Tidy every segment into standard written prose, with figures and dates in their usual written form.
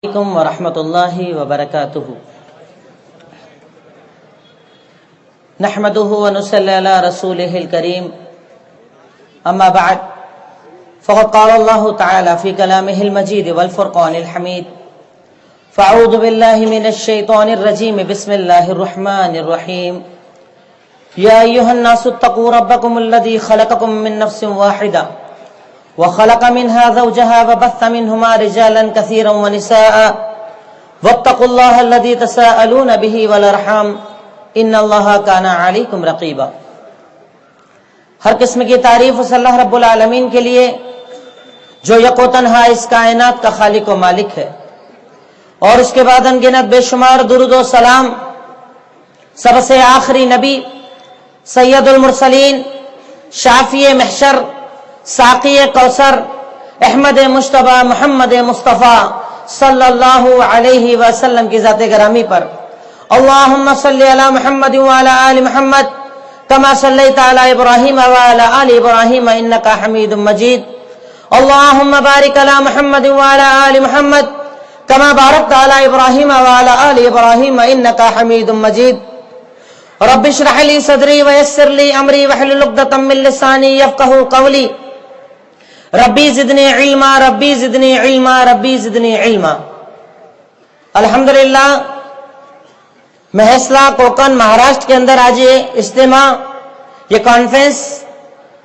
علیکم ورحمۃ اللہ وبرکاتہ نحمده ونصلی علی رسولہ الکریم اما بعد فقد قال اللہ تعالی فی کلامہ المجید والفرقان الحمید فاعوذ باللہ من الشیطان الرجیم بسم اللہ الرحمن الرحیم یا ایھا الناس اتقوا ربکم الذی خلقکم من نفس واحدہ وخلق منها زوجها وبث منهما رجالا كثيرا ونساء واتقوا الله الذي تساءلون به والارحام ان الله كان عليكم رقيبا۔ ہر قسم کی تعریف اس اللہ رب العالمین کے لیے جو یک و تنہا اس کائنات کا خالق و مالک ہے، اور اس کے بعد انگنت بے شمار درود و سلام سب سے آخری نبی سید المرسلین شافی محشر ساقی کوثر احمد مجتبی محمد مصطفیٰ صلی اللہ علیہ وسلم کی ذات گرامی پر اللہم صلی علی محمد وعلی آل محمد کما صلیت علی ابراہیم وعلی آل ابراہیم انکا حمید مجید اللہم بارک علی محمد وعلی آل محمد کما بارکت علی ابراہیم وعلی آل ابراہیم انکا حمید مجید رب اشرح لی صدری ویسر لی امری واحلل عقدۃ من لسانی یفقہوا قولی ربی زدنی علما ربی زدنی علما ربی زدنی علما۔ الحمدللہ مہسلا کوکن مہاراشٹر کے اندر آج یہ اجتماع، یہ کانفرنس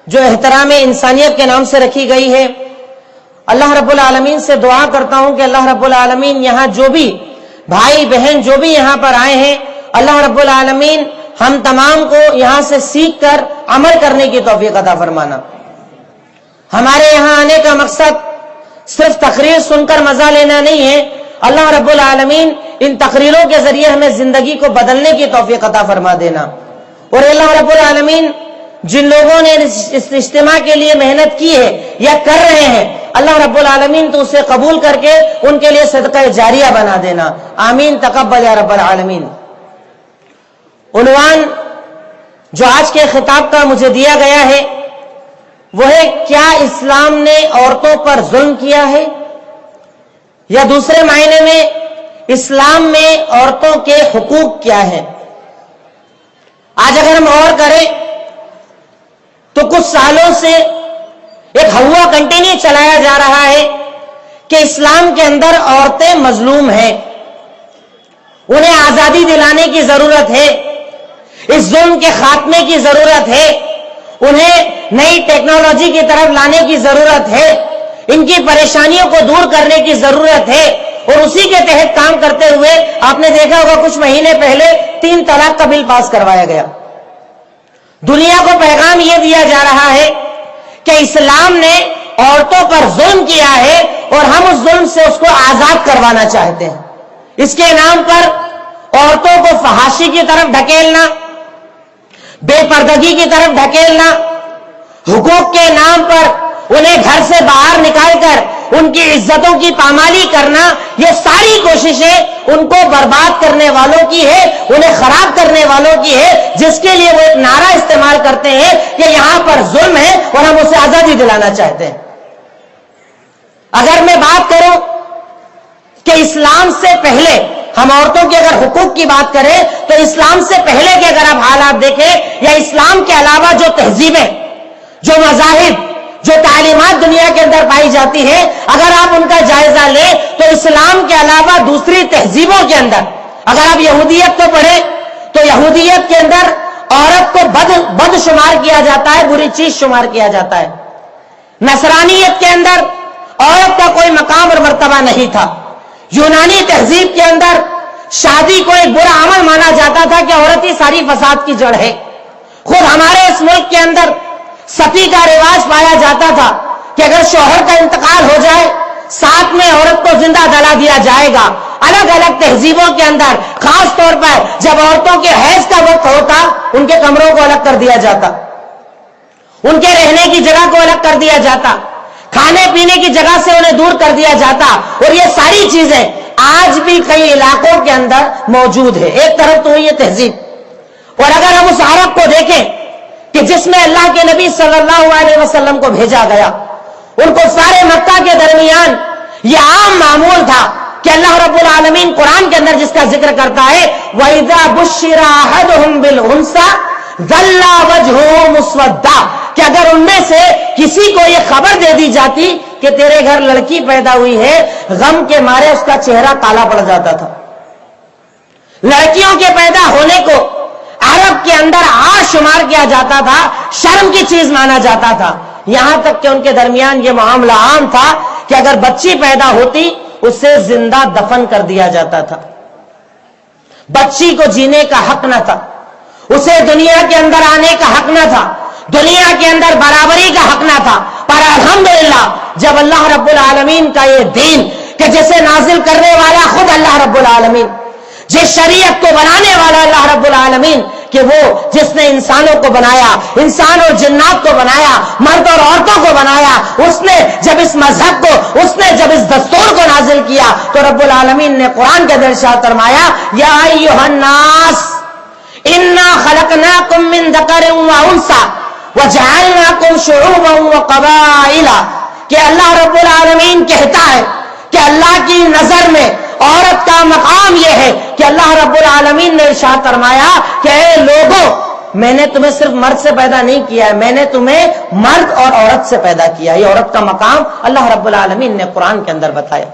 جو احترام انسانیت کے نام سے رکھی گئی ہے، اللہ رب العالمین سے دعا کرتا ہوں کہ اللہ رب العالمین یہاں جو بھی بھائی بہن جو بھی یہاں پر آئے ہیں، اللہ رب العالمین ہم تمام کو یہاں سے سیکھ کر عمل کرنے کی توفیق عطا فرمانا۔ ہمارے یہاں آنے کا مقصد صرف تقریر سن کر مزہ لینا نہیں ہے، اللہ رب العالمین ان تقریروں کے ذریعے ہمیں زندگی کو بدلنے کی توفیق عطا فرما دینا۔ اور اللہ رب العالمین جن لوگوں نے اس اجتماع کے لیے محنت کی ہے یا کر رہے ہیں، اللہ رب العالمین تو اسے قبول کر کے ان کے لیے صدقہ جاریہ بنا دینا، آمین تقبل یا رب العالمین۔ عنوان جو آج کے خطاب کا مجھے دیا گیا ہے وہ ہے کیا اسلام نے عورتوں پر ظلم کیا ہے، یا دوسرے معنی میں اسلام میں عورتوں کے حقوق کیا ہیں۔ آج اگر ہم غور کریں تو کچھ سالوں سے ایک ہوا کنٹینیو چلایا جا رہا ہے کہ اسلام کے اندر عورتیں مظلوم ہیں، انہیں آزادی دلانے کی ضرورت ہے، اس ظلم کے خاتمے کی ضرورت ہے، انہیں نئی ٹیکنالوجی کی طرف لانے کی ضرورت ہے، ان کی پریشانیوں کو دور کرنے کی ضرورت ہے، اور اسی کے تحت کام کرتے ہوئے آپ نے دیکھا ہوگا کچھ مہینے پہلے 3 طلاق کا بل پاس کروایا گیا۔ دنیا کو پیغام یہ دیا جا رہا ہے کہ اسلام نے عورتوں پر ظلم کیا ہے اور ہم اس ظلم سے اس کو آزاد کروانا چاہتے ہیں۔ اس کے نام پر عورتوں کو فحاشی کی طرف ڈھکیلنا، بے پردگی کی طرف ڈھکیلنا، حقوق کے نام پر انہیں گھر سے باہر نکال کر ان کی عزتوں کی پامالی کرنا، یہ ساری کوششیں ان کو برباد کرنے والوں کی ہے، انہیں خراب کرنے والوں کی ہے، جس کے لیے وہ ایک نعرہ استعمال کرتے ہیں کہ یہاں پر ظلم ہے اور ہم اسے آزادی دلانا چاہتے ہیں۔ اگر میں بات کروں کہ اسلام سے پہلے ہم عورتوں کے اگر حقوق کی بات کریں تو اسلام سے پہلے کے اگر آپ حالات دیکھیں، یا اسلام کے علاوہ جو تہذیبیں، جو مذاہب، جو تعلیمات دنیا کے اندر پائی جاتی ہیں، اگر آپ ان کا جائزہ لیں تو اسلام کے علاوہ دوسری تہذیبوں کے اندر اگر آپ یہودیت کو پڑھیں تو یہودیت کے اندر عورت کو بد شمار کیا جاتا ہے، بری چیز شمار کیا جاتا ہے۔ نصرانیت کے اندر عورت کا کوئی مقام اور مرتبہ نہیں تھا۔ یونانی تہذیب کے اندر شادی کو ایک برا عمل مانا جاتا تھا کہ عورت ہی ساری فساد کی جڑ ہے۔ خود ہمارے اس ملک کے اندر ستی کا رواج پایا جاتا تھا کہ اگر شوہر کا انتقال ہو جائے ساتھ میں عورت کو زندہ جلا دیا جائے گا۔ الگ الگ تہذیبوں کے اندر خاص طور پر جب عورتوں کے حیض کا وقت ہوتا ان کے کمروں کو الگ کر دیا جاتا، ان کے رہنے کی جگہ کو الگ کر دیا جاتا، کھانے پینے کی جگہ سے انہیں دور کر دیا جاتا، اور یہ ساری چیزیں آج بھی کئی علاقوں کے اندر موجود ہے۔ ایک طرف تو یہ تہذیب، اور اگر ہم اس عرب کو دیکھیں کہ جس میں اللہ کے نبی صلی اللہ علیہ وسلم کو بھیجا گیا، ان کو سارے مکہ کے درمیان یہ عام معمول تھا کہ اللہ رب العالمین قرآن کے اندر جس کا ذکر کرتا ہے وَإِذَا بُشِّرَ أَحَدُهُمْ بِالْأُنثَىٰ ظَلَّ وَجْهُهُ مُسْوَدًّا کہ اگر ان میں سے کسی کو یہ خبر دے دی جاتی کہ تیرے گھر لڑکی پیدا ہوئی ہے، غم کے مارے اس کا چہرہ کالا پڑ جاتا تھا۔ لڑکیوں کے پیدا ہونے کو عرب کے اندر عار شمار کیا جاتا تھا، شرم کی چیز مانا جاتا تھا، یہاں تک کہ ان کے درمیان یہ معاملہ عام تھا کہ اگر بچی پیدا ہوتی اسے زندہ دفن کر دیا جاتا تھا۔ بچی کو جینے کا حق نہ تھا، اسے دنیا کے اندر آنے کا حق نہ تھا، دنیا کے اندر برابری کا حق نہ تھا۔ پر الحمدللہ جب اللہ رب العالمین کا یہ دین کہ جسے نازل کرنے والا خود اللہ رب العالمین، جس شریعت کو بنانے والا اللہ رب العالمین، کہ وہ جس نے انسانوں کو بنایا، انسان اور جنات کو بنایا، مرد اور عورتوں کو بنایا، اس نے جب اس مذہب کو، اس نے جب اس دستور کو نازل کیا تو رب العالمین نے قرآن کے اندر ارشاد فرمایا یا ایھا الناس انا خلقناکم من ذکر و انثی وجعلناکم شعوبا وقبائل، کہ اللہ رب العالمین کہتا ہے کہ اللہ کی نظر میں عورت کا مقام یہ ہے کہ اللہ رب العالمین نے ارشاد فرمایا کہ اے لوگوں، میں نے تمہیں صرف مرد سے پیدا نہیں کیا ہے، میں نے تمہیں مرد اور عورت سے پیدا کیا۔ یہ عورت کا مقام اللہ رب العالمین نے قرآن کے اندر بتایا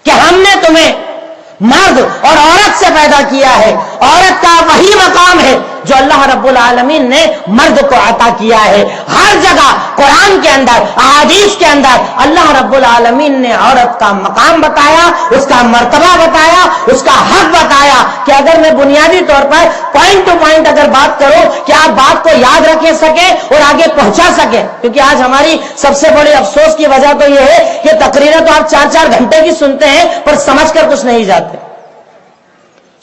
کہ ہم نے تمہیں مرد اور عورت سے پیدا کیا ہے۔ عورت کا وہی مقام ہے جو اللہ رب العالمین نے مرد کو عطا کیا ہے۔ ہر جگہ قرآن کے اندر، احادیث کے اندر اللہ رب العالمین نے عورت کا مقام بتایا، اس کا مرتبہ بتایا، اس کا حق بتایا کہ اگر میں بنیادی طور پر پوائنٹ ٹو پوائنٹ اگر بات کروں کہ آپ بات کو یاد رکھ سکیں اور آگے پہنچا سکیں، کیونکہ آج ہماری سب سے بڑی افسوس کی وجہ تو یہ ہے کہ تقریریں تو آپ 4-4 گھنٹے کی سنتے ہیں پر سمجھ کر کچھ نہیں جاتے۔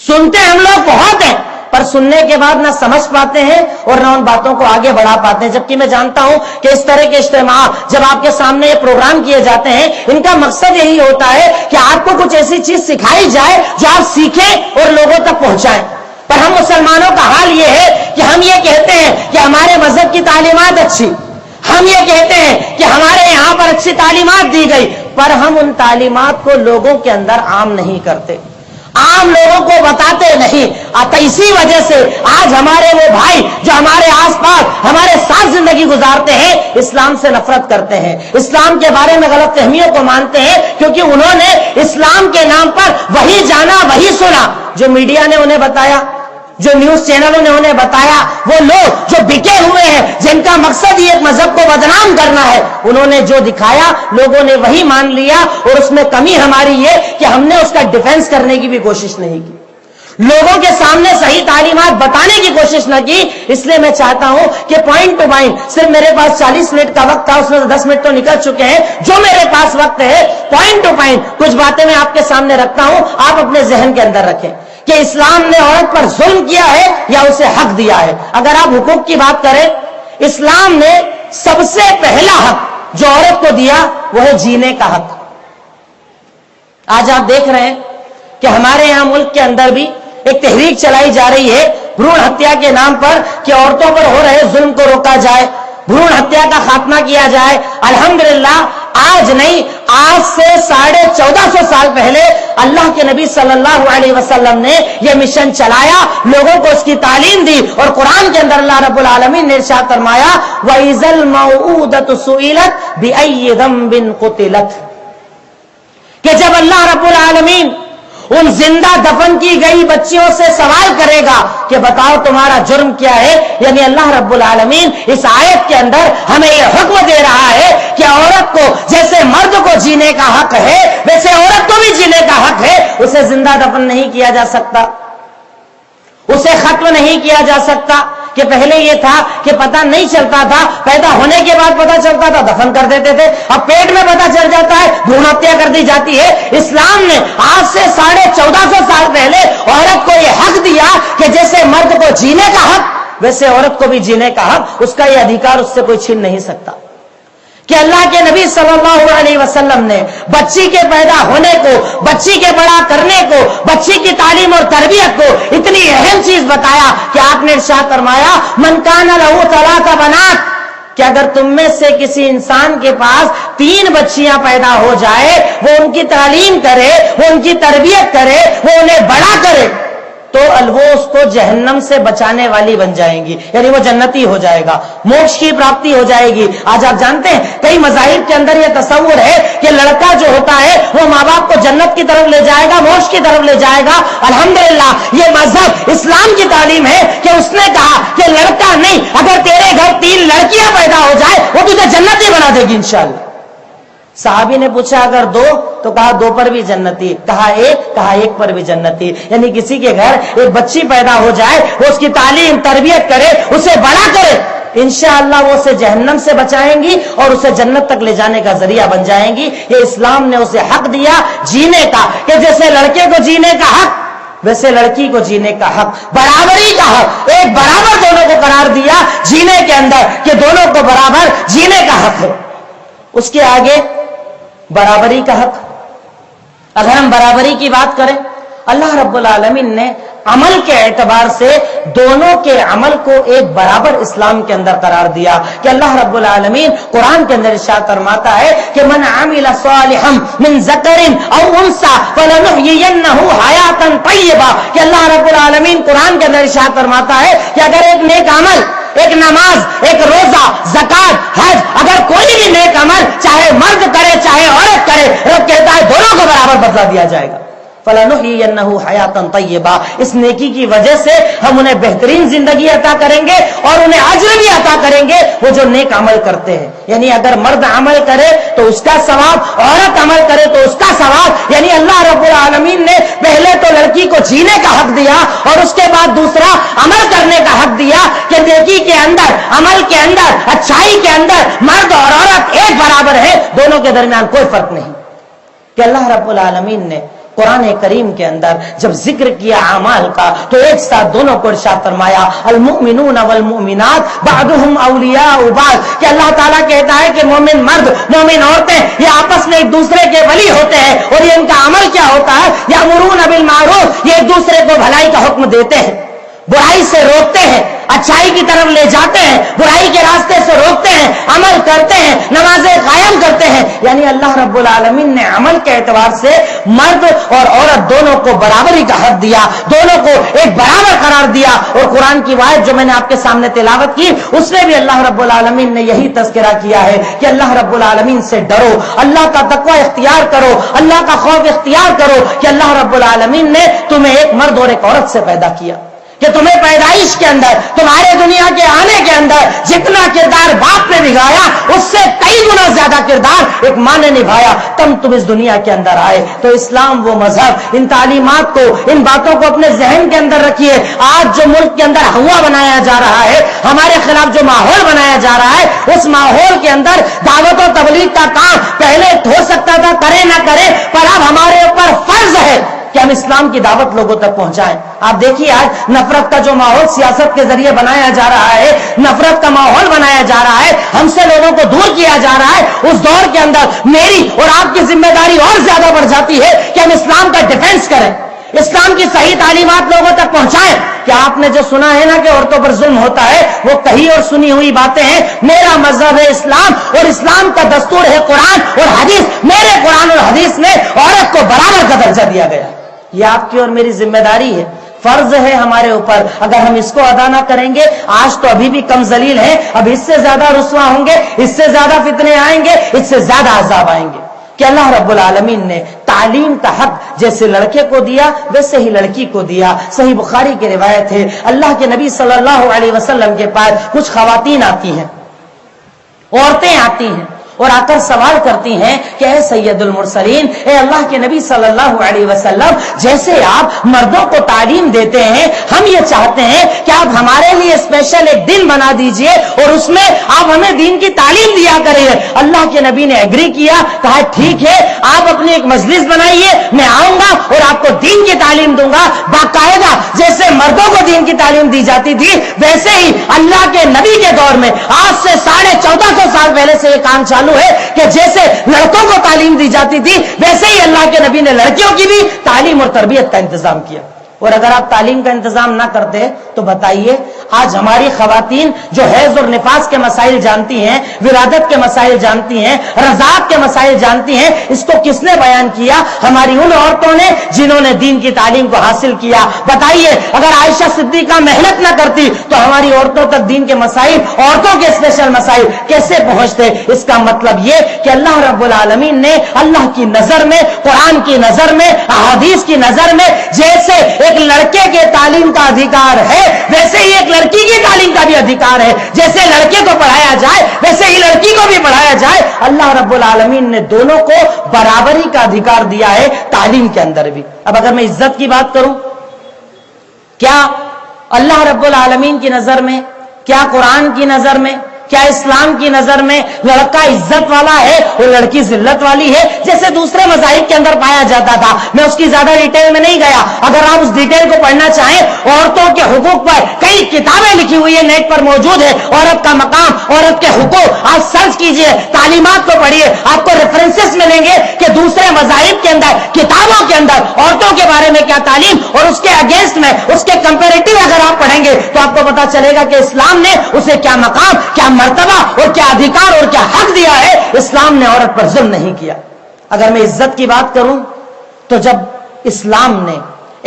سنتے ہم لوگ بہت ہیں پر سننے کے بعد نہ سمجھ پاتے ہیں اور نہ ان باتوں کو آگے بڑھا پاتے ہیں، جبکہ میں جانتا ہوں کہ اس طرح کے اجتماع جب آپ کے سامنے یہ پروگرام کیے جاتے ہیں ان کا مقصد یہی ہوتا ہے کہ آپ کو کچھ ایسی چیز سکھائی جائے جو آپ سیکھیں اور لوگوں تک پہنچائیں۔ پر ہم مسلمانوں کا حال یہ ہے کہ ہم یہ کہتے ہیں کہ ہمارے مذہب کی تعلیمات اچھی، ہم یہ کہتے ہیں کہ ہمارے یہاں پر اچھی تعلیمات دی گئی، پر ہم ان تعلیمات کو لوگوں کے اندر عام نہیں کرتے، عام لوگوں کو بتاتے نہیں۔ اسی وجہ سے آج ہمارے وہ بھائی جو ہمارے آس پاس ہمارے ساتھ زندگی گزارتے ہیں اسلام سے نفرت کرتے ہیں، اسلام کے بارے میں غلط فہمیوں کو مانتے ہیں، کیونکہ انہوں نے اسلام کے نام پر وہی جانا وہی سنا جو میڈیا نے انہیں بتایا، جو نیوز چینلوں نے انہیں بتایا۔ وہ لوگ جو بکے ہوئے ہیں جن کا مقصد ہی ایک مذہب کو بدنام کرنا ہے، انہوں نے جو دکھایا لوگوں نے وہی مان لیا، اور اس میں کمی ہماری یہ کہ ہم نے اس کا ڈیفنس کرنے کی بھی کوشش نہیں کی، لوگوں کے سامنے صحیح تعلیمات بتانے کی کوشش نہ کی۔ اس لیے میں چاہتا ہوں کہ پوائنٹ ٹو پوائنٹ، صرف میرے پاس 40 منٹ کا وقت تھا، اس میں 10 منٹ تو نکل چکے ہیں، جو میرے پاس وقت ہے پوائنٹ ٹو پوائنٹ کچھ باتیں میں آپ کے سامنے رکھتا ہوں، آپ اپنے ذہن کے اندر رکھیں کہ اسلام نے عورت پر ظلم کیا ہے یا اسے حق دیا ہے۔ اگر آپ حقوق کی بات کریں، اسلام نے سب سے پہلا حق جو عورت کو دیا وہ ہے جینے کا حق۔ آج آپ دیکھ رہے ہیں کہ ہمارے یہاں ملک کے اندر بھی ایک تحریک چلائی جا رہی ہے بھرون ہتیا کے نام پر کہ عورتوں پر ہو رہے ظلم کو روکا جائے، بھرون ہتیا کا خاتمہ کیا جائے۔ الحمدللہ آج نہیں، آج سے 1450 سال پہلے اللہ کے نبی صلی اللہ علیہ وسلم نے یہ مشن چلایا، لوگوں کو اس کی تعلیم دی، اور قرآن کے اندر اللہ رب العالمین نے ارشاد فرمایا وَإِذَا الْمَوْءُودَةُ سُئِلَتْ بِأَيِّ ذَنبٍ قُتِلَتْ، کہ جب اللہ رب العالمین ان زندہ دفن کی گئی بچیوں سے سوال کرے گا کہ بتاؤ تمہارا جرم کیا ہے، یعنی اللہ رب العالمین اس آیت کے اندر ہمیں یہ حکم دے رہا ہے کہ عورت کو جیسے مرد کو جینے کا حق ہے ویسے عورت کو بھی جینے کا حق ہے، اسے زندہ دفن نہیں کیا جا سکتا، اسے ختم نہیں کیا جا سکتا۔ کہ پہلے یہ تھا کہ پتہ نہیں چلتا تھا، پیدا ہونے کے بعد پتہ چلتا تھا دفن کر دیتے تھے، اب پیٹ میں پتہ چل جاتا ہے بھرون ہتیا کر دی جاتی ہے۔ اسلام نے آج سے 1450 سال پہلے عورت کو یہ حق دیا کہ جیسے مرد کو جینے کا حق ویسے عورت کو بھی جینے کا حق، اس کا یہ ادھیکار اس سے کوئی چھین نہیں سکتا۔ کہ اللہ کے نبی صلی اللہ علیہ وسلم نے بچی کے پیدا ہونے کو، بچی کے بڑا کرنے کو، بچی کی تعلیم اور تربیت کو اتنی اہم چیز بتایا کہ آپ نے ارشاد فرمایا من کان لہ ثلاث بنات، کہ اگر تم میں سے کسی انسان کے پاس 3 بچیاں پیدا ہو جائے، وہ ان کی تعلیم کرے، وہ ان کی تربیت کرے، وہ انہیں بڑا کرے، تو وہ اس کو جہنم سے بچانے والی بن جائیں گی، یعنی وہ جنتی ہو جائے گا، موکش کی پراپتی ہو جائے گی۔ آج آپ جانتے ہیں کئی مذاہب کے اندر یہ تصور ہے کہ لڑکا جو ہوتا ہے وہ ماں باپ کو جنت کی طرف لے جائے گا، موکش کی طرف لے جائے گا۔ الحمدللہ یہ مذہب اسلام کی تعلیم ہے کہ اس نے کہا کہ لڑکا نہیں، اگر تیرے گھر 3 لڑکیاں پیدا ہو جائے وہ تجھے جنتی بنا دے گی انشاءاللہ۔ صحابی نے پوچھا اگر 2 تو کہا 2 پر بھی جنتی، کہا 1 پر بھی جنتی، یعنی کسی کے گھر ایک بچی پیدا ہو جائے، وہ اس کی تعلیم تربیت کرے، اسے بڑا کرے، انشاءاللہ وہ اسے جہنم سے بچائیں گی اور اسے جنت تک لے جانے کا ذریعہ بن جائیں گی۔ یہ اسلام نے اسے حق دیا جینے کا، کہ جیسے لڑکے کو جینے کا حق ویسے لڑکی کو جینے کا حق، برابری کا حق، ایک برابر دونوں کو قرار دیا جینے کے اندر کہ دونوں کو برابر جینے کا حق ہے۔ اس کے آگے برابری کا حق، اگر ہم برابری کی بات کریں، اللہ رب العالمین نے عمل کے اعتبار سے دونوں کے عمل کو ایک برابر اسلام کے اندر قرار دیا کہ اللہ رب العالمین قرآن کے اندر ارشاد فرماتا ہے کہ من عمل صالحا من ذکر او انثى فلنحيينه حیاتا طیبہ، کہ اللہ رب العالمین قرآن کے اندر ارشاد فرماتا ہے کہ اگر ایک نیک عمل، ایک نماز، ایک روزہ، زکات، حج، اگر کوئی بھی نیک عمل چاہے مرد کرے چاہے عورت کرے، رب کہتا ہے دونوں کو برابر بدلہ دیا جائے گا۔ فَلَنُحْيِيَنَّهُ حَيَاةً طَيِّبَةً، اس نیکی کی وجہ سے ہم انہیں بہترین زندگی عطا کریں گے اور انہیں اجر بھی عطا کریں گے وہ جو نیک عمل کرتے ہیں۔ یعنی اگر مرد عمل کرے تو اس کا ثواب، عورت عمل کرے تو اس کا ثواب، یعنی اللہ رب العالمین نے پہلے تو لڑکی کو جینے کا حق دیا اور اس کے بعد دوسرا عمل کرنے کا حق دیا کہ نیکی کے اندر، عمل کے اندر، اچھائی کے اندر مرد اور عورت ایک برابر ہے، دونوں کے درمیان کوئی فرق نہیں۔ کہ اللہ رب العالمین نے قرآن کریم کے اندر جب ذکر کیا اعمال کا تو ایک ساتھ دونوں کو ارشاد فرمایا المؤمنون والمؤمنات بعضهم اولیاء بعض، کہ اللہ تعالیٰ کہتا ہے کہ مومن مرد، مومن عورتیں یہ آپس میں ایک دوسرے کے ولی ہوتے ہیں، اور یہ ان کا عمل کیا ہوتا ہے، یامرون بالمعروف، یہ ایک دوسرے کو بھلائی کا حکم دیتے ہیں، برائی سے روکتے ہیں، اچھائی کی طرف لے جاتے ہیں، برائی کے راستے سے روکتے ہیں، عمل کرتے ہیں، نمازیں قائم کرتے ہیں۔ یعنی اللہ رب العالمین نے عمل کے اعتبار سے مرد اور عورت دونوں کو برابری کا حق دیا، دونوں کو ایک برابر قرار دیا۔ اور قرآن کی آیت جو میں نے آپ کے سامنے تلاوت کی اس میں بھی اللہ رب العالمین نے یہی تذکرہ کیا ہے کہ اللہ رب العالمین سے ڈرو، اللہ کا تقوی اختیار کرو، اللہ کا خوف اختیار کرو کہ اللہ رب العالمین نے تمہیں ایک مرد اور ایک عورت سے پیدا کیا، کہ تمہیں پیدائش کے اندر، تمہارے دنیا کے آنے کے اندر جتنا کردار باپ نے نبھایا اس سے کئی گنا زیادہ کردار ایک ماں نے نبھایا، تم اس دنیا کے اندر آئے۔ تو اسلام وہ مذہب، ان تعلیمات کو، ان باتوں کو اپنے ذہن کے اندر رکھیے۔ آج جو ملک کے اندر ہوا بنایا جا رہا ہے، ہمارے خلاف جو ماحول بنایا جا رہا ہے، اس ماحول کے اندر دعوت و تبلیغ کا کام پہلے ہو سکتا تھا کرے نہ کرے، پر اب ہمارے اوپر فرض ہے کہ ہم اسلام کی دعوت لوگوں تک پہنچائیں۔ آپ دیکھیے آج نفرت کا جو ماحول سیاست کے ذریعے بنایا جا رہا ہے، نفرت کا ماحول بنایا جا رہا ہے، ہم سے لوگوں کو دور کیا جا رہا ہے، اس دور کے اندر میری اور آپ کی ذمہ داری اور زیادہ بڑھ جاتی ہے کہ ہم اسلام کا ڈیفینس کریں، اسلام کی صحیح تعلیمات لوگوں تک پہنچائیں۔ کہ آپ نے جو سنا ہے نا کہ عورتوں پر ظلم ہوتا ہے، وہ کہی اور سنی ہوئی باتیں ہیں۔ میرا مذہب ہے اسلام اور اسلام کا دستور ہے قرآن اور حدیث، میرے قرآن اور حدیث میں عورت کو برابر کا درجہ دیا گیا۔ یہ آپ کی اور میری ذمہ داری ہے، فرض ہے ہمارے اوپر۔ اگر ہم اس کو ادا نہ کریں گے، آج تو ابھی بھی کم ذلیل ہیں، اب اس سے زیادہ رسوا ہوں گے، اس سے زیادہ فتنے آئیں گے، اس سے زیادہ عذاب آئیں گے۔ کہ اللہ رب العالمین نے تعلیم کا حق جیسے لڑکے کو دیا ویسے ہی لڑکی کو دیا۔ صحیح بخاری کی روایت ہے، اللہ کے نبی صلی اللہ علیہ وسلم کے پاس کچھ خواتین آتی ہیں، عورتیں آتی ہیں اور آ کر سوال کرتی ہیں کہ اے سید المرسلین، اے اللہ کے نبی صلی اللہ علیہ وسلم، جیسے آپ مردوں کو تعلیم دیتے ہیں، ہم یہ چاہتے ہیں کہ آپ ہمارے لیے اسپیشل ایک دن بنا دیجئے اور اس میں آپ ہمیں دین کی تعلیم دیا کریں۔ اللہ کے نبی نے ایگری کیا، کہا ٹھیک ہے، آپ اپنی ایک مجلس بنائیے، میں آؤں گا اور آپ کو دین کی تعلیم دوں گا باقاعدہ۔ جیسے مردوں کو دین کی تعلیم دی جاتی تھی ویسے ہی اللہ کے نبی کے دور میں آج سے 1450 سال پہلے سے یہ کام چالو ہے کہ جیسے لڑکوں کو تعلیم دی جاتی تھی ویسے ہی اللہ کے نبی نے لڑکیوں کی بھی تعلیم اور تربیت کا انتظام کیا۔ اور اگر آپ تعلیم کا انتظام نہ کرتے تو بتائیے آج ہماری خواتین جو حیض اور نفاس کے مسائل جانتی ہیں، ولادت کے مسائل جانتی ہیں، رضاعت کے مسائل جانتی ہیں، اس کو کس نے بیان کیا؟ ہماری ان عورتوں نے جنہوں نے دین کی تعلیم کو حاصل کیا۔ بتائیے اگر عائشہ صدیقہ محنت نہ کرتی تو ہماری عورتوں تک دین کے مسائل، عورتوں کے اسپیشل مسائل کیسے پہنچتے؟ اس کا مطلب یہ کہ اللہ رب العالمین نے اللہ کی نظر میں، قرآن کی نظر میں، احادیث کی نظر میں جیسے ایک لڑکے کے تعلیم کا ادھیکار ہے ویسے ہی ایک لڑکی کی تعلیم کا بھی ادھیکار ہے۔ جیسے لڑکے کو پڑھایا جائے ویسے ہی لڑکی کو بھی پڑھایا جائے۔ اللہ رب العالمین نے دونوں کو برابری کا ادھیکار دیا ہے تعلیم کے اندر بھی۔ اب اگر میں عزت کی بات کروں، کیا اللہ رب العالمین کی نظر میں، کیا قرآن کی نظر میں، کیا اسلام کی نظر میں لڑکا عزت والا ہے اور لڑکی ذلت والی ہے جیسے دوسرے مذاہب کے اندر پایا جاتا تھا؟ میں اس کی زیادہ ڈیٹیل میں نہیں گیا، اگر آپ اس ڈیٹیل کو پڑھنا چاہیں، عورتوں کے حقوق پر کئی کتابیں لکھی ہوئی ہیں، نیٹ پر موجود ہے، عورت کا مقام، عورت کے حقوق، آپ سرچ کیجئے، تعلیمات کو پڑھیے، آپ کو ریفرنسز ملیں گے کہ دوسرے مذاہب کے اندر، کتابوں کے اندر عورتوں کے بارے میں کیا تعلیم، اور اس کے اگینسٹ میں اس کے کمپیریٹو اگر آپ پڑھیں گے تو آپ کو پتا چلے گا کہ اسلام نے اسے کیا مقام، کیا مرتبہ اور کیا ادھیکار اور کیا حق دیا ہے۔ اسلام نے عورت پر ظلم نہیں کیا۔ اگر میں عزت کی بات کروں تو جب اسلام نے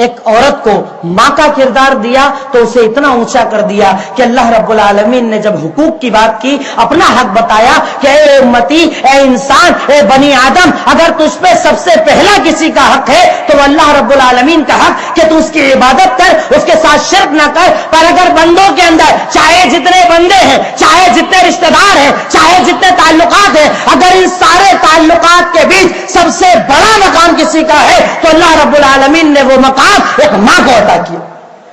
ایک عورت کو ماں کا کردار دیا تو اسے اتنا اونچا کر دیا کہ اللہ رب العالمین نے جب حقوق کی بات کی، اپنا حق بتایا کہ اے امتی، اے انسان، اے بنی آدم، اگر تجھ پہ سب سے پہلا کسی کا حق ہے تو اللہ رب العالمین کا حق کہ تو اس کی عبادت کر، اس کے ساتھ شرک نہ کر۔ پر اگر بندوں کے اندر چاہے جتنے بندے ہیں، چاہے جتنے رشتہ دار ہیں، چاہے جتنے تعلقات ہیں، اگر ان سارے تعلقات کے بیچ سب سے بڑا مقام کسی کا ہے تو اللہ رب العالمین نے وہ مقام ایک ماں کو عطا کیا۔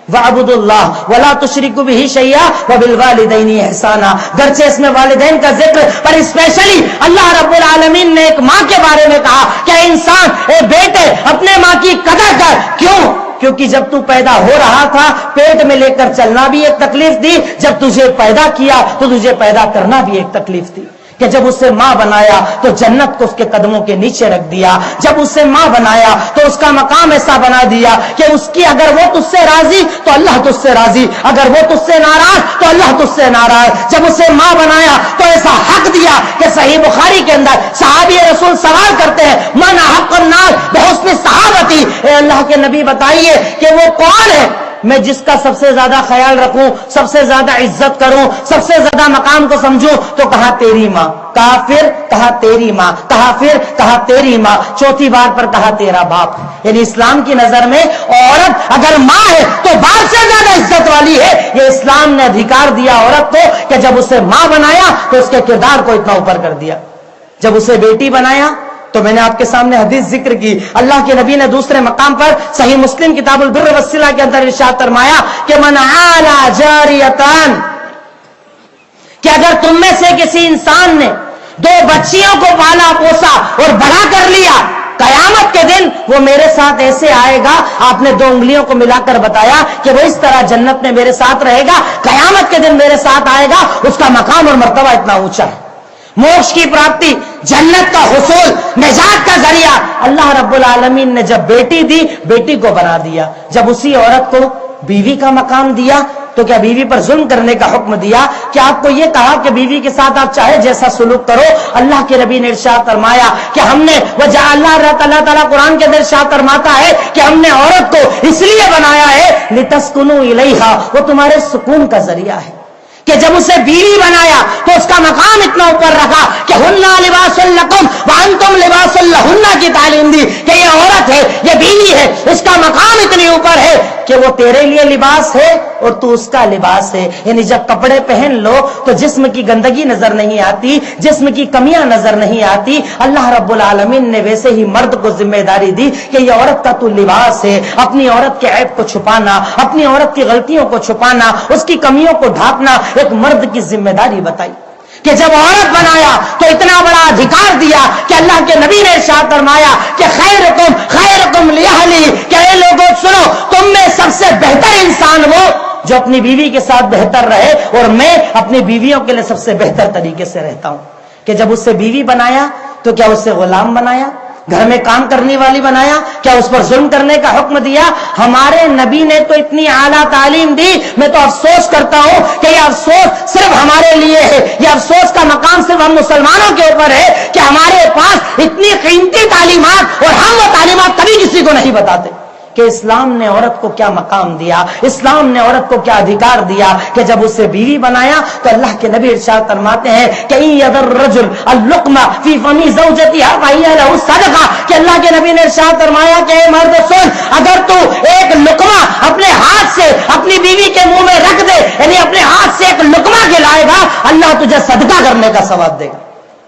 وَاعْبُدُوا اللَّهَ وَلَا تُشْرِكُوا بِهِ شَيْئًا وَبِالْوَالِدَيْنِ إِحْسَانًا۔ گرچہ اس میں والدین کا ذکر، پر اسپیشلی اللہ رب العالمین نے ایک ماں کے بارے میں کہا کہ انسان، اے بیٹے، اپنے ماں کی قدر کر۔ کیوں؟ کیونکہ جب تو پیدا ہو رہا تھا پیٹ میں لے کر چلنا بھی ایک تکلیف تھی، جب تجھے پیدا کیا تو تجھے پیدا کرنا بھی ایک تکلیف تھی، کہ جب اسے ماں بنایا تو جنت کو اس کے قدموں کے نیچے رکھ دیا، جب اسے ماں بنایا تو اس کا مقام ایسا بنا دیا کہ اس کی اگر وہ تجھ سے راضی تو اللہ تجھ سے راضی، اگر وہ تجھ سے ناراض تو اللہ تجھ سے ناراض۔ جب اسے ماں بنایا تو ایسا حق دیا کہ صحیح بخاری کے اندر صحابی رسول سوال کرتے ہیں، من حق الناس بحسن صحابتی، اے اللہ کے نبی بتائیے کہ وہ کون ہے میں جس کا سب سے زیادہ خیال رکھوں، سب سے زیادہ عزت کروں، سب سے زیادہ مقام کو سمجھوں؟ تو کہا تیری ماں، کہا پھر کہا تیری ماں، کہا پھر کہا تیری ماں، چوتھی بار پر کہا تیرا باپ۔ یعنی اسلام کی نظر میں عورت اگر ماں ہے تو باپ سے زیادہ عزت والی ہے۔ یہ اسلام نے ادھیکار دیا عورت کو کہ جب اسے ماں بنایا تو اس کے کردار کو اتنا اوپر کر دیا۔ جب اسے بیٹی بنایا تو میں نے آپ کے سامنے حدیث ذکر کی، اللہ کے نبی نے دوسرے مقام پر صحیح مسلم کتاب البر والصلہ کے اندر ارشاد فرمایا کہ من عال جاریتان، کہ اگر تم میں سے کسی انسان نے دو بچیوں کو پالا پوسا اور بڑا کر لیا، قیامت کے دن وہ میرے ساتھ ایسے آئے گا، آپ نے دو انگلیوں کو ملا کر بتایا کہ وہ اس طرح جنت میں میرے ساتھ رہے گا، قیامت کے دن میرے ساتھ آئے گا، اس کا مقام اور مرتبہ اتنا اونچا ہے۔ موکش کی پراپتی، جنت کا حصول، نجات کا ذریعہ اللہ رب العالمین نے جب بیٹی دی، بیٹی کو بنا دیا۔ جب اسی عورت کو بیوی کا مقام دیا تو کیا بیوی پر ظلم کرنے کا حکم دیا؟ کہ آپ کو یہ کہا کہ بیوی کے ساتھ آپ چاہے جیسا سلوک کرو؟ اللہ کے نبی نے ارشاد فرمایا کہ ہم نے اللہ تعالیٰ قرآن کے اندر ارشاد فرماتا ہے کہ ہم نے عورت کو اس لیے بنایا ہے لتسکنوا الیہا، وہ تمہارے سکون کا ذریعہ ہے، کہ جب اسے بیوی بنایا تو اس کا مقام اتنا اوپر رکھا کہ ہن لباس لکم وانتم لباس لہن کی تعلیم دی کہ یہ عورت ہے، یہ بیوی ہے، اس کا مقام اتنی اوپر ہے کہ وہ تیرے لیے لباس ہے اور تو اس کا لباس ہے۔ یعنی جب کپڑے پہن لو تو جسم کی گندگی نظر نہیں آتی، جسم کی کمیاں نظر نہیں آتی۔ اللہ رب العالمین نے ویسے ہی مرد کو ذمہ داری دی کہ یہ عورت کا تو لباس ہے، اپنی عورت کے عیب کو چھپانا، اپنی عورت کی غلطیوں کو چھپانا، اس کی کمیوں کو ڈھانپنا ایک مرد کی ذمہ داری بتائی۔ کہ جب عورت بنایا تو اتنا بڑا ادھیکار دیا کہ اللہ کے نبی نے ارشاد فرمایا کہ خیرکم لأہلی، کہ اے لوگوں سنو، تم میں سب سے بہتر انسان وہ جو اپنی بیوی کے ساتھ بہتر رہے، اور میں اپنی بیویوں کے لیے سب سے بہتر طریقے سے رہتا ہوں۔ کہ جب اس سے بیوی بنایا تو کیا اس سے غلام بنایا؟ گھر میں کام کرنے والی بنایا؟ کیا اس پر ظلم کرنے کا حکم دیا؟ ہمارے نبی نے تو اتنی اعلیٰ تعلیم دی، میں تو افسوس کرتا ہوں کہ یہ افسوس صرف ہمارے لیے ہے، یہ افسوس کا مقام صرف ہم مسلمانوں کے اوپر ہے کہ ہمارے پاس اتنی قیمتی تعلیمات اور ہم وہ تعلیمات کبھی کسی کو نہیں بتاتے کہ اسلام نے عورت کو کیا مقام دیا، اسلام نے عورت کو کیا ادھیکار دیا کہ جب اسے بیوی بنایا تو اللہ کے نبی ارشاد فرماتے ہیں کہ یذر الرجل اللقمہ فی فمی زوجتها فہی لہ صدقہ، کہ اللہ کے نبی نے ارشاد فرمایا کہ اے مرد سن، اگر تو ایک لقمہ اپنے ہاتھ سے اپنی بیوی کے منہ میں رکھ دے، یعنی اپنے ہاتھ سے ایک لقمہ کھلائے گا، اللہ تجھے صدقہ کرنے کا ثواب دے گا۔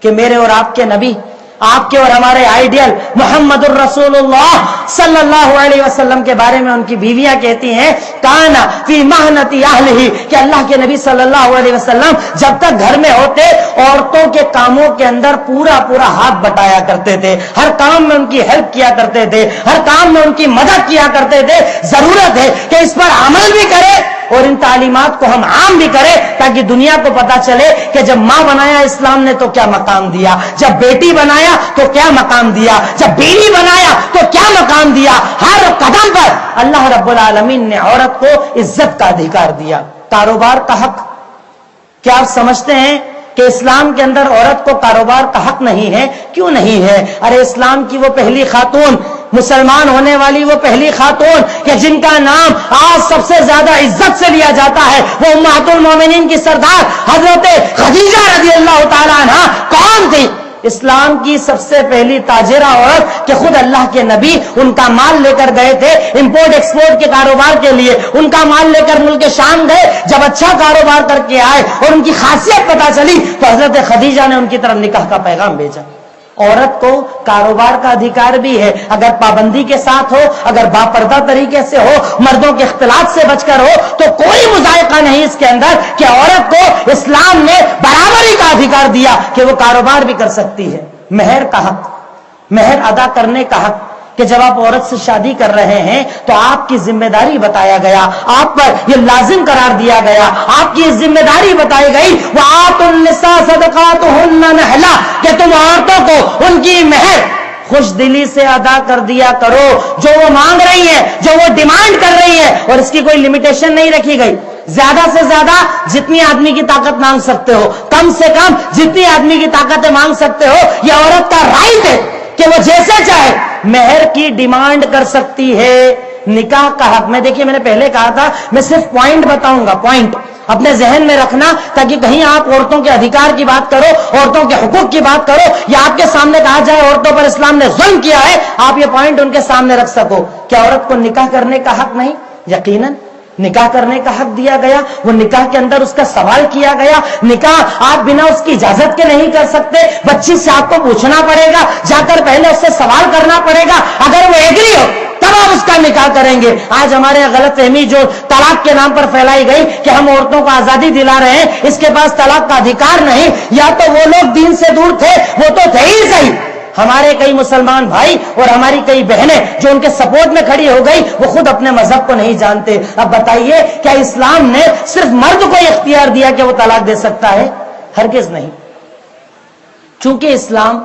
کہ میرے اور آپ کے نبی، آپ کے اور ہمارے آئیڈیل محمد الرسول اللہ صلی اللہ علیہ وسلم کے بارے میں ان کی بیویاں کہتی ہیں کانا فی محنتی اہلہ، کہ اللہ کے نبی صلی اللہ علیہ وسلم جب تک گھر میں ہوتے عورتوں کے کاموں کے اندر پورا ہاتھ بٹایا کرتے تھے، ہر کام میں ان کی ہیلپ کیا کرتے تھے، ہر کام میں ان کی مدد کیا کرتے تھے۔ ضرورت ہے کہ اس پر عمل بھی کرے اور ان تعلیمات کو ہم عام بھی کریں تاکہ دنیا کو پتا چلے کہ جب ماں بنایا اسلام نے تو کیا مقام دیا، جب بیٹی بنایا تو کیا مقام دیا، جب بیوی بنایا تو کیا مقام دیا۔ ہر قدم پر اللہ رب العالمین نے عورت کو عزت کا ادھیکار دیا۔ کاروبار کا حق، کیا آپ سمجھتے ہیں کہ اسلام کے اندر عورت کو کاروبار کا حق نہیں ہے؟ کیوں نہیں ہے؟ ارے اسلام کی وہ پہلی خاتون، مسلمان ہونے والی وہ پہلی خاتون کہ جن کا نام آج سب سے زیادہ عزت سے لیا جاتا ہے، وہ امہات المومنین کی سردار حضرت خدیجہ رضی اللہ تعالیٰ عنہا کون تھی؟ اسلام کی سب سے پہلی تاجرہ عورت کہ خود اللہ کے نبی ان کا مال لے کر گئے تھے امپورٹ ایکسپورٹ کے کاروبار کے لیے، ان کا مال لے کر ملک شام گئے، جب اچھا کاروبار کر کے آئے اور ان کی خاصیت پتہ چلی تو حضرت خدیجہ نے ان کی طرف نکاح کا پیغام بھیجا۔ عورت کو کاروبار کا ادھیکار بھی ہے، اگر پابندی کے ساتھ ہو، اگر باپردہ طریقے سے ہو، مردوں کے اختلاط سے بچ کر ہو تو کوئی مذائقہ نہیں اس کے اندر کہ عورت کو اسلام نے برابری کا ادھیکار دیا کہ وہ کاروبار بھی کر سکتی ہے۔ مہر کا حق، مہر ادا کرنے کا حق، کہ جب آپ عورت سے شادی کر رہے ہیں تو آپ کی ذمہ داری بتایا گیا، آپ پر یہ لازم قرار دیا گیا، آپ کی ذمہ داری بتائی گئی وَآتُوا النِّسَاءَ صَدَقَاتُهُنَّ نِحْلَةً، کہ تم عورتوں کو ان کی مہر خوش دلی سے ادا کر دیا کرو، جو وہ مانگ رہی ہے، جو وہ ڈیمانڈ کر رہی ہے، اور اس کی کوئی لمیٹیشن نہیں رکھی گئی۔ زیادہ سے زیادہ جتنی آدمی کی طاقت مانگ سکتے ہو، کم سے کم جتنی آدمی کی طاقت مانگ سکتے ہو، یہ عورت کا رائٹ ہے کہ وہ جیسے چاہے مہر کی ڈیمانڈ کر سکتی ہے۔ نکاح کا حق میں دیکھیے، میں نے پہلے کہا تھا میں صرف پوائنٹ بتاؤں گا، پوائنٹ اپنے ذہن میں رکھنا تاکہ کہیں آپ عورتوں کے ادھیکار کی بات کرو، عورتوں کے حقوق کی بات کرو، یا آپ کے سامنے کہا جائے عورتوں پر اسلام نے ظلم کیا ہے، آپ یہ پوائنٹ ان کے سامنے رکھ سکو۔ کیا عورت کو نکاح کرنے کا حق نہیں؟ یقیناً نکاح کرنے کا حق دیا گیا، وہ نکاح کے اندر اس کا سوال کیا گیا۔ نکاح آپ بنا اس کی اجازت کے نہیں کر سکتے، بچی سے آپ کو پوچھنا پڑے گا، جا کر پہلے اس سے سوال کرنا پڑے گا، اگر وہ ایگری ہو تب آپ اس کا نکاح کریں گے۔ آج ہمارے غلط فہمی جو طلاق کے نام پر پھیلائی گئی کہ ہم عورتوں کو آزادی دلا رہے ہیں، اس کے پاس طلاق کا ادھیکار نہیں، یا تو وہ لوگ دین سے دور تھے، وہ تو تھے ہی صحیح۔ ہمارے کئی مسلمان بھائی اور ہماری کئی بہنیں جو ان کے سپورٹ میں کھڑی ہو گئی، وہ خود اپنے مذہب کو نہیں جانتے۔ اب بتائیے کیا اسلام نے صرف مرد کو اختیار دیا کہ وہ طلاق دے سکتا ہے؟ ہرگز نہیں، چونکہ اسلام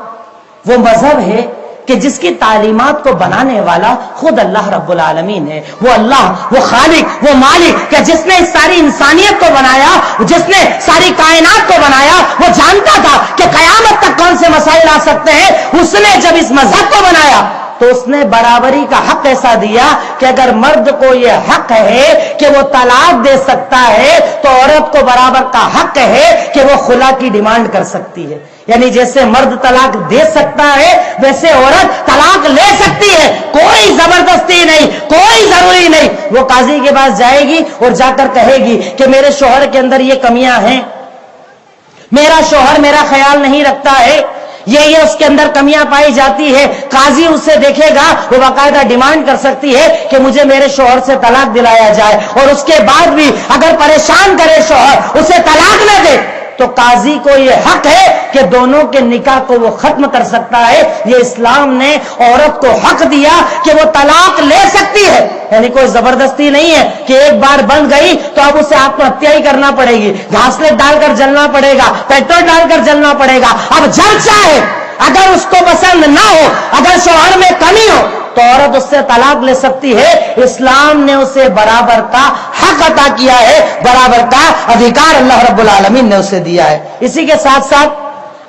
وہ مذہب ہے کہ جس کی تعلیمات کو بنانے والا خود اللہ رب العالمین ہے۔ وہ اللہ، وہ خالق، وہ مالک کہ جس نے اس ساری انسانیت کو بنایا، جس نے ساری کائنات کو بنایا، وہ جانتا تھا کہ قیامت تک کون سے مسائل آ سکتے ہیں۔ اس نے جب اس مذہب کو بنایا تو اس نے برابری کا حق ایسا دیا کہ اگر مرد کو یہ حق ہے کہ وہ طلاق دے سکتا ہے تو عورت کو برابر کا حق ہے کہ وہ خلا کی ڈیمانڈ کر سکتی ہے۔ یعنی جیسے مرد طلاق دے سکتا ہے ویسے عورت طلاق لے سکتی ہے، کوئی زبردستی نہیں، کوئی ضروری نہیں۔ وہ قاضی کے پاس جائے گی اور جا کر کہے گی کہ میرے شوہر کے اندر یہ کمیاں ہیں، میرا شوہر میرا خیال نہیں رکھتا ہے، یہ اس کے اندر کمیاں پائی جاتی ہے۔ قاضی اسے دیکھے گا، وہ باقاعدہ ڈیمانڈ کر سکتی ہے کہ مجھے میرے شوہر سے طلاق دلایا جائے، اور اس کے بعد بھی اگر پریشان کرے شوہر اسے طلاق نہ دے تو قاضی کو یہ حق ہے کہ دونوں کے نکاح کو وہ ختم کر سکتا ہے۔ یہ اسلام نے عورت کو حق دیا کہ وہ طلاق لے سکتی ہے، یعنی کوئی زبردستی نہیں ہے کہ ایک بار بن گئی تو اب اسے آتم ہتیا ہی کرنا پڑے گی، گھاسلٹ ڈال کر جلنا پڑے گا، پیٹرول ڈال کر جلنا پڑے گا، اب جب چاہے اگر اس کو پسند نہ ہو، اگر شوہر میں کمی ہو تو عورت اس سے طلاق لے سکتی ہے. اسلام نے اسے برابر کا حق عطا کیا ہے، برابر کا ادھیکار اللہ رب العالمین نے اسے دیا ہے. اسی کے ساتھ ساتھ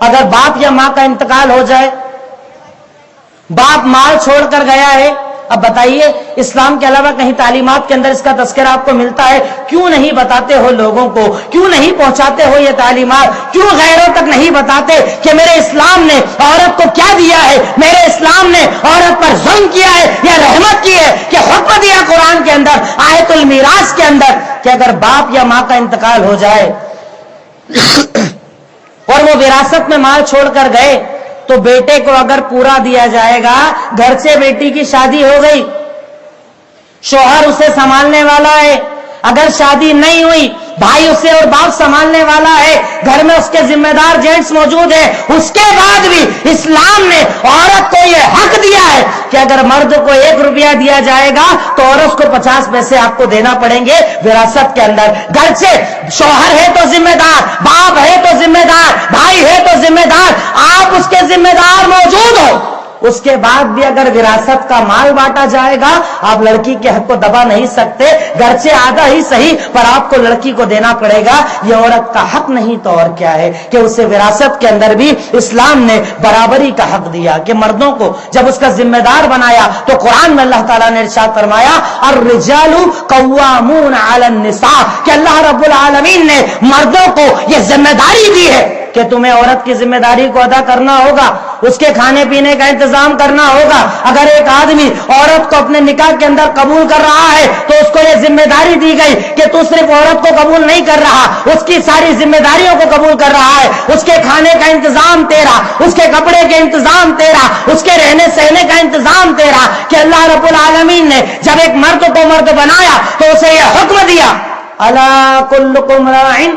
اگر باپ یا ماں کا انتقال ہو جائے، باپ مال چھوڑ کر گیا ہے، اب بتائیے اسلام کے علاوہ کہیں تعلیمات کے اندر اس کا تذکرہ آپ کو ملتا ہے؟ کیوں نہیں بتاتے ہو لوگوں کو؟ کیوں نہیں پہنچاتے ہو یہ تعلیمات؟ کیوں غیروں تک نہیں بتاتے کہ میرے اسلام نے عورت کو کیا دیا ہے؟ میرے اسلام نے عورت پر ظلم کیا ہے یا رحمت کی ہے؟ کہ حکم دیا قرآن کے اندر آیت المیراث کے اندر کہ اگر باپ یا ماں کا انتقال ہو جائے اور وہ وراثت میں مال چھوڑ کر گئے تو بیٹے کو اگر پورا دیا جائے گا، گھر سے بیٹی کی شادی ہو گئی، شوہر اسے سنبھالنے والا ہے. اگر شادی نہیں ہوئی، بھائی اسے اور باپ سنبھالنے والا ہے، گھر میں اس کے ذمہ دار جینٹس موجود ہیں، اس کے بعد بھی اسلام نے عورت کو یہ حق دیا ہے کہ اگر مرد کو 1 روپیہ دیا جائے گا تو عورت کو 50 پیسے آپ کو دینا پڑیں گے وراثت کے اندر. گھر سے شوہر ہے تو ذمہ دار، باپ ہے تو ذمہ دار، بھائی ہے تو ذمہ دار، آپ اس کے ذمہ دار موجود ہو. اس کے بعد بھی اگر وراثت کا مال بانٹا جائے گا، آپ لڑکی کے حق کو دبا نہیں سکتے. گھر سے آدھا ہی صحیح پر آپ کو لڑکی کو دینا پڑے گا. یہ عورت کا حق نہیں تو اور کیا ہے کہ اسے وراثت کے اندر بھی اسلام نے برابری کا حق دیا کہ مردوں کو جب اس کا ذمہ دار بنایا تو قرآن میں اللہ تعالیٰ نے ارشاد فرمایا الرجال قوامون علی النساء کہ اللہ رب العالمین نے مردوں کو یہ ذمہ داری دی ہے کہ تمہیں عورت کی ذمہ داری کو ادا کرنا ہوگا، اس کے کھانے پینے کا انتظام کرنا ہوگا. اگر ایک آدمی عورت کو اپنے نکاح کے اندر قبول کر رہا ہے تو اس کو یہ ذمہ داری دی گئی کہ تو صرف عورت کو قبول نہیں کر رہا، اس کی ساری ذمہ داریوں کو قبول کر رہا ہے. اس کے کھانے کا انتظام تیرا، اس کے کپڑے کے انتظام تیرا، اس کے رہنے سہنے کا انتظام تیرا. کہ اللہ رب العالمین نے جب ایک مرد کو مرد بنایا تو اسے یہ حکم دیا الا کلکم راعٍ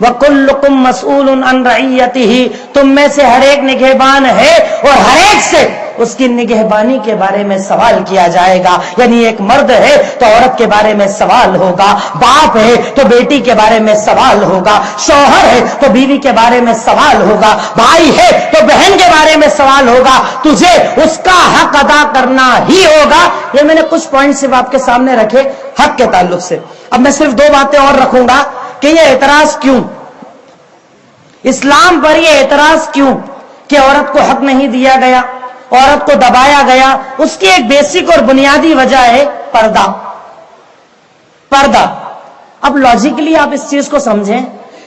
وَكُلُّكُمْ مَسْئُولٌ عَنْ رَعِيَّتِهِ تم میں سے ہر ایک نگہبان ہے اور ہر ایک سے اس کی نگہبانی کے بارے میں سوال کیا جائے گا. یعنی ایک مرد ہے تو عورت کے بارے میں سوال ہوگا، باپ ہے تو بیٹی کے بارے میں سوال ہوگا، شوہر ہے تو بیوی کے بارے میں سوال ہوگا، بھائی ہے تو بہن کے بارے میں سوال ہوگا. تجھے اس کا حق ادا کرنا ہی ہوگا. یہ میں نے کچھ پوائنٹ صرف آپ کے سامنے رکھے حق کے تعلق سے. اب میں صرف 2 باتیں اور رکھوں گا کہ یہ اعتراض کیوں، اسلام پر یہ اعتراض کیوں کہ عورت کو حق نہیں دیا گیا، عورت کو دبایا گیا. اس کی ایک بیسک اور بنیادی وجہ ہے پردہ. پردہ. اب لاجیکلی آپ اس چیز کو سمجھیں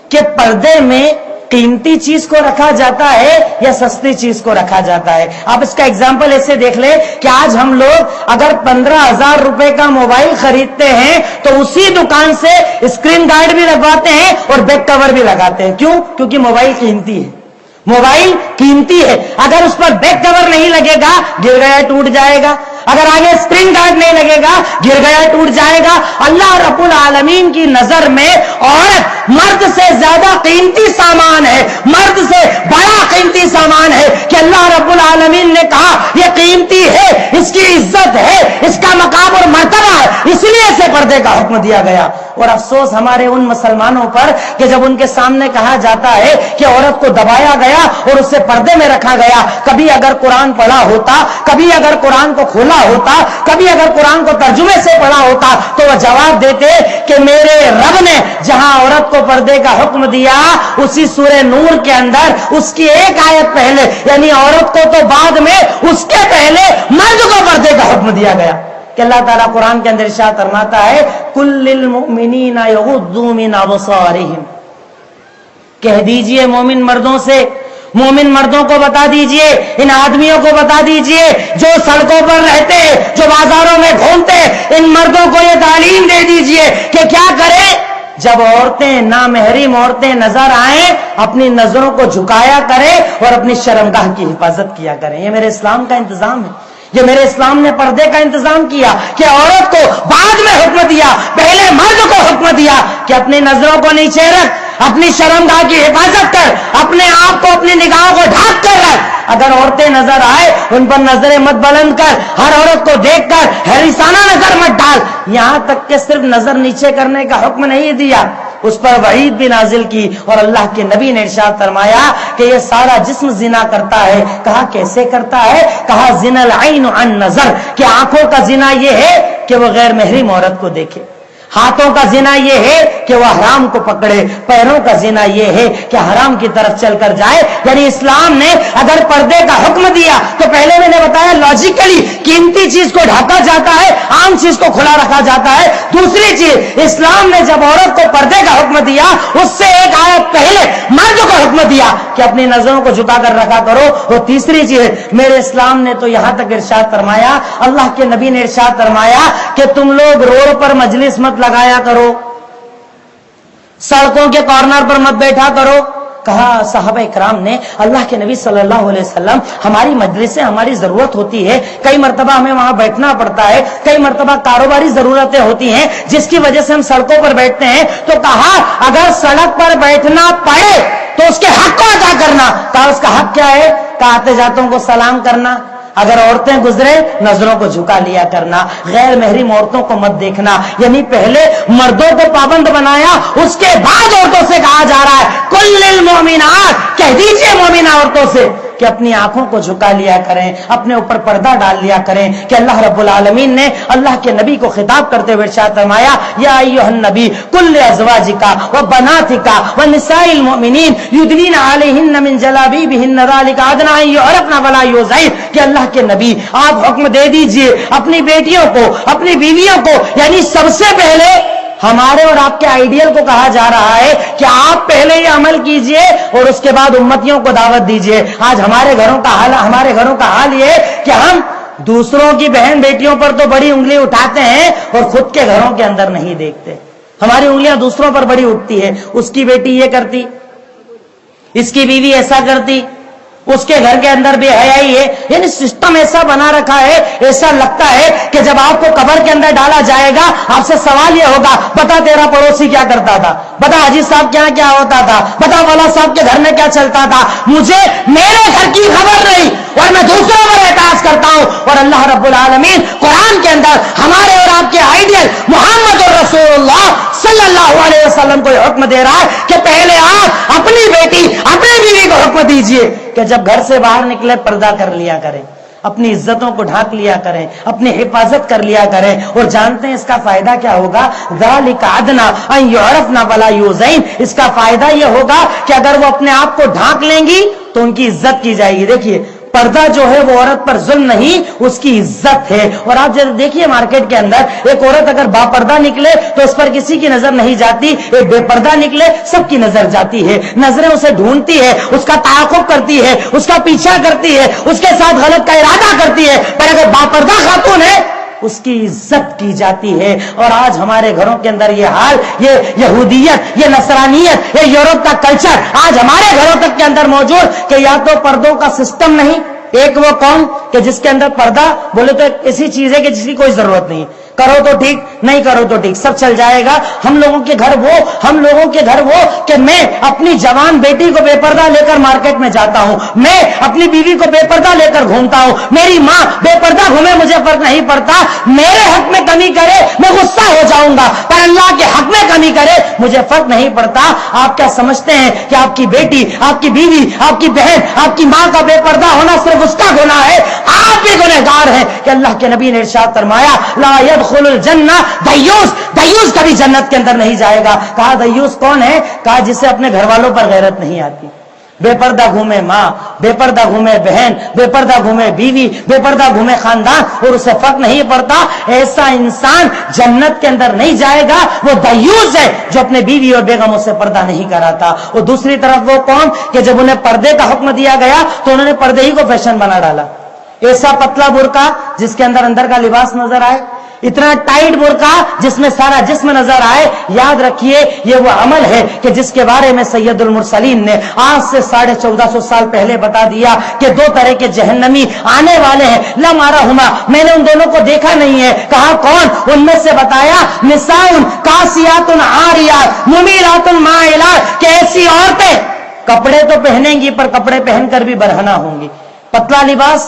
کہ پردے میں قیمتی چیز کو رکھا جاتا ہے یا سستی چیز کو رکھا جاتا ہے. آپ اس کا ایگزامپل ایسے دیکھ لیں کہ آج ہم لوگ اگر 15,000 روپے کا موبائل خریدتے ہیں تو اسی دکان سے اسکرین گارڈ بھی لگواتے ہیں اور بیک کور بھی لگاتے ہیں. کیوں؟ کیونکہ موبائل قیمتی ہے. موبائل قیمتی ہے. اگر اس پر بیک کور نہیں لگے گا گر گیا ٹوٹ جائے گا، اگر آگے اسکرین گارڈ نہیں لگے گا گر گیا ٹوٹ جائے گا. اللہ رب العالمین کی نظر میں عورت مرد سے زیادہ قیمتی سامان ہے، مرد سے بڑا قیمتی سامان ہے کہ اللہ رب العالمین نے کہا یہ قیمتی ہے، اس کی عزت ہے، اس کا مقام اور مرتبہ ہے، اس لیے اسے پردے کا حکم دیا گیا. اور افسوس ہمارے ان مسلمانوں پر کہ جب ان کے سامنے کہا جاتا ہے کہ عورت کو دبایا گیا اور اسے پردے میں رکھا گیا، کبھی اگر قرآن پڑھا ہوتا، کبھی اگر قرآن کو کھولا ہوتا، کبھی اگر قرآن کو ترجمے سے پڑھا ہوتا تو وہ جواب دیتے کہ میرے رب نے جہاں عورت کو پردے کا حکم دیا اسی سورہ نور کے اندر اس کی ایک آیت پہلے، یعنی عورت کو تو بعد میں، اس کے پہلے مرد کو پردے کا حکم دیا گیا. کہ اللہ تعالیٰ قرآن کے اندر ارشاد فرماتا ہے کل للمؤمنین یغضوا من ابصارہم، کہہ دیجئے مومن مردوں سے، مومن مردوں کو بتا دیجئے، ان آدمیوں کو بتا دیجئے جو سڑکوں پر رہتے، جو بازاروں میں گھومتے، ان مردوں کو یہ تعلیم دے دیجئے کہ کیا کریں جب عورتیں، نامحرم عورتیں نظر آئیں اپنی نظروں کو جھکایا کریں اور اپنی شرمگاہ کی حفاظت کیا کریں. یہ میرے اسلام کا انتظام ہے. یہ میرے اسلام نے پردے کا انتظام کیا کہ عورت کو بعد میں حکم دیا، پہلے مرد کو حکم دیا کہ اپنی نظروں کو نیچے رکھ، اپنی شرمگاہ کی حفاظت کر، اپنے آپ کو، اپنی نگاہوں کو ڈھانپ کر رکھ. اگر عورتیں نظر آئے ان پر نظریں مت بلند کر، ہر عورت کو دیکھ کر حیرانہ نظر مت ڈال. یہاں تک کہ صرف نظر نیچے کرنے کا حکم نہیں دیا اس پر وعید بھی نازل کی، اور اللہ کے نبی نے ارشاد فرمایا کہ یہ سارا جسم زنا کرتا ہے۔ کہا کیسے کرتا ہے؟ کہا زنا العین عن نظر، کہ آنکھوں کا زنا یہ ہے کہ وہ غیر محرم عورت کو دیکھے، ہاتھوں کا زنا یہ ہے کہ وہ حرام کو پکڑے، پیروں کا زنا یہ ہے کہ حرام کی طرف چل کر جائے۔ یعنی اسلام نے اگر پردے کا حکم دیا تو پہلے میں نے بتایا لاجیکلی قیمتی چیز کو ڈھانپا جاتا ہے، عام چیز کو کھلا رکھا جاتا ہے۔ دوسری چیز، اسلام نے جب عورت کو پردے کا حکم دیا اس سے ایک آیت پہلے مرد کو حکم دیا کہ اپنی نظروں کو جھکا کر رکھا کرو۔ اور تیسری چیز، میرے اسلام نے تو یہاں تک ارشاد فرمایا، اللہ کے نبی نے ارشاد فرمایا کہ تم لوگ روڈ پر مجلس مت لگایا کرو، سڑکوں کے کارنر پر مت بیٹھا کرو۔ کہا صحابہ کرام نے اللہ کے نبی صلی اللہ علیہ وسلم ہماری مجلس سے ہماری ضرورت ہوتی ہے، کئی مرتبہ ہمیں وہاں بیٹھنا پڑتا ہے، کئی مرتبہ کاروباری ضرورتیں ہوتی ہیں جس کی وجہ سے ہم سڑکوں پر بیٹھتے ہیں، تو کہا اگر سڑک پر بیٹھنا پڑے تو اس کے حق کو ادا کرنا۔ کہا اس کا حق کیا ہے؟ کہا آتے جاتوں کو سلام کرنا، اگر عورتیں گزرے نظروں کو جھکا لیا کرنا، غیر محرم عورتوں کو مت دیکھنا۔ یعنی پہلے مردوں کو پابند بنایا، اس کے بعد عورتوں سے کہا جا رہا ہے کل للمؤمنات، کہہ دیجئے مومنہ عورتوں سے کہ اپنی آنکھوں کو جھکا لیا کریں، اپنے اوپر پردہ ڈال لیا کریں۔ کہ اللہ رب العالمین نے اللہ کے نبی کو خطاب کرتے ہوئے ارشاد فرمایا یا ایھا النبی قل لازواجک وبناتک ونساء المؤمنین یدنین علیہن من جلابیبہن ذلک ادنی ان یعرفن ولا یؤذین، کہ اللہ کے نبی آپ حکم دے دیجئے اپنی بیٹیوں کو، اپنی بیویوں کو، یعنی سب سے پہلے ہمارے اور آپ کے آئیڈیل کو کہا جا رہا ہے کہ آپ پہلے یہ عمل کیجئے اور اس کے بعد امتیوں کو دعوت دیجئے۔ آج ہمارے گھروں کا حال یہ ہے کہ ہم دوسروں کی بہن بیٹیوں پر تو بڑی انگلی اٹھاتے ہیں اور خود کے گھروں کے اندر نہیں دیکھتے۔ ہماری انگلیاں دوسروں پر بڑی اٹھتی ہے، اس کی بیٹی یہ کرتی، اس کی بیوی ایسا کرتی، اس کے گھر کے اندر بے حیائی ہے۔ یعنی سسٹم ایسا بنا رکھا ہے، ایسا لگتا ہے کہ جب آپ کو قبر کے اندر ڈالا جائے گا آپ سے سوال یہ ہوگا بتا تیرا پڑوسی کیا کرتا تھا، بتا حاجی صاحب کیا کیا ہوتا تھا، بتا والا صاحب کے گھر میں کیا چلتا تھا، مجھے میرے گھر کی خبر نہیں اور میں دوسروں پر اعتراض کرتا ہوں۔ اور اللہ رب العالمین قرآن کے اندر ہمارے اور آپ کے آئیڈیل محمد رسول اللہ صلی اللہ علیہ وسلم کو حکم دے رہا ہے کہ پہلے آپ اپنی بیٹی اپنی بیوی کو حکم دیجئے کہ جب گھر سے باہر نکلے پردہ کر لیا کریں، اپنی عزتوں کو ڈھانک لیا کریں، اپنی حفاظت کر لیا کریں۔ اور جانتے ہیں اس کا فائدہ کیا ہوگا؟ ذالک ادنی ان یعرفن ولا یؤذین، اس کا فائدہ یہ ہوگا کہ اگر وہ اپنے آپ کو ڈھانک لیں گی تو ان کی عزت کی جائے گی۔ دیکھیے پردہ جو ہے وہ عورت پر ظلم نہیں، اس کی عزت ہے۔ اور آپ جب دیکھیے مارکیٹ کے اندر ایک عورت اگر با پردہ نکلے تو اس پر کسی کی نظر نہیں جاتی، ایک بے پردہ نکلے سب کی نظر جاتی ہے، نظریں اسے ڈھونڈتی ہے، اس کا تعاقب کرتی ہے، اس کا پیچھا کرتی ہے، اس کے ساتھ غلط کا ارادہ کرتی ہے۔ پر اگر با پردہ خاتون ہے اس کی عزت کی جاتی ہے۔ اور آج ہمارے گھروں کے اندر یہ حال، یہ یہودیت، یہ نصرانیت، یہ یورپ کا کلچر آج ہمارے گھروں تک کے اندر موجود کہ یا تو پردوں کا سسٹم نہیں، ایک وہ قوم کہ جس کے اندر پردہ بولے تو ایسی چیز ہے کہ جس کی کوئی ضرورت نہیں، کرو تو ٹھیک، نہیں کرو تو ٹھیک، سب چل جائے گا۔ ہم لوگوں کے گھر وہ کہ میں اپنی جوان بیٹی کو بے پردہ لے کر مارکیٹ میں جاتا ہوں، میں اپنی بیوی کو بے پردہ لے کر گھومتا ہوں، میری ماں بے پردہ گھومے مجھے فرق نہیں پڑتا، میرے حق میں کمی کرے میں غصہ ہو جاؤں گا، پر اللہ کے حق میں کمی کرے مجھے فرق نہیں پڑتا۔ آپ کیا سمجھتے ہیں کہ آپ کی بیٹی، آپ کی بیوی، آپ کی بہن، آپ کی ماں کا بے پردہ ہونا صرف اس کا گناہ ہے؟ آپ بھی گنہگار ہیں کہ اللہ کے نبی نے ارشاد فرمایا لا يدخل الجنہ دیوس کبھی جنت کے اندر نہیں جائے گا۔ کہا دیوس کون ہے؟ کہا جسے اپنے گھر والوں پر غیرت نہیں آتی، بے پردہ گھومے ماں، بے پردہ گھومے بہن، بے پردہ گھومے بیوی، بے پردہ گھومے خاندان اور اسے فرق نہیں پڑتا، ایسا انسان جنت کے اندر نہیں جائے گا۔ وہ دیوس ہے جو اپنے بیوی اور بیگموں سے پردہ نہیں کراتا۔ اور دوسری طرف وہ قوم کہ جب انہیں پردے کا حکم دیا گیا تو انہوں نے پردے ہی کو فیشن بنا ڈالا، ایسا پتلا برقع جس کے اندر کا لباس نظر آئے، اتنا ٹائٹ برقع جس میں سارا جسم نظر آئے۔ یاد رکھیے یہ وہ عمل ہے کہ جس کے بارے میں سید المرسلین نے آج سے 1450 سال پہلے بتا دیا کہ دو طرح کے جہنمی آنے والے ہیں، لم ارہما، میں نے ان دونوں کو دیکھا نہیں ہے۔ کہا کون؟ ان میں سے بتایا نساء کاسیات عاریات ممیلات مائلات، کہ ایسی عورتیں کپڑے تو پہنیں گی پر کپڑے پہن کر بھی برہنہ ہوں گی، پتلا لباس،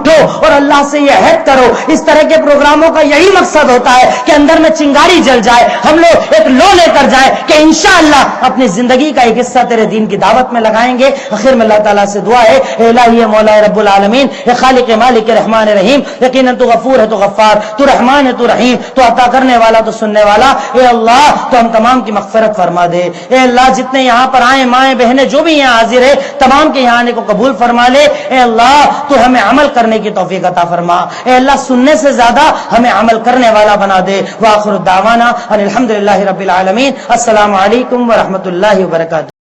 اٹھو اور اللہ سے یہ عہد کرو. اس طرح کے پروگراموں کا یہی مقصد ہوتا ہے کہ اندر میں چنگاری جل جائے, ہم لوگ ایک لو لے کر جائیں کہ انشاءاللہ اپنی زندگی کا ایک حصہ تیرے دین کی دعوت میں لگائیں گے. آخر میں اللہ تعالیٰ سے دعا ہے, اے الہی مولا رب العالمین, اے خالق مالک رحمان رحیم, یقیناً تو غفور ہے, تو غفار, تو رحمان ہے, تو رحیم, تو عطا کرنے والا, تو سننے والا. اے اللہ تو ہم تمام کی مغفرت فرما دے. اے اللہ جتنے یہاں پر آئے مائیں بہنیں جو بھی یہاں حاضر ہے تمام کے یہاں آنے کو قبول فرما لے. اے اللہ تو ہمیں عمل کرنے کی توفیق عطا فرما. اے اللہ سننے سے زیادہ ہمیں عمل کرنے والا بنا دے. وآخر دعوانا ان الحمدللہ رب العالمین. السلام علیکم ورحمۃ اللہ وبرکاتہ.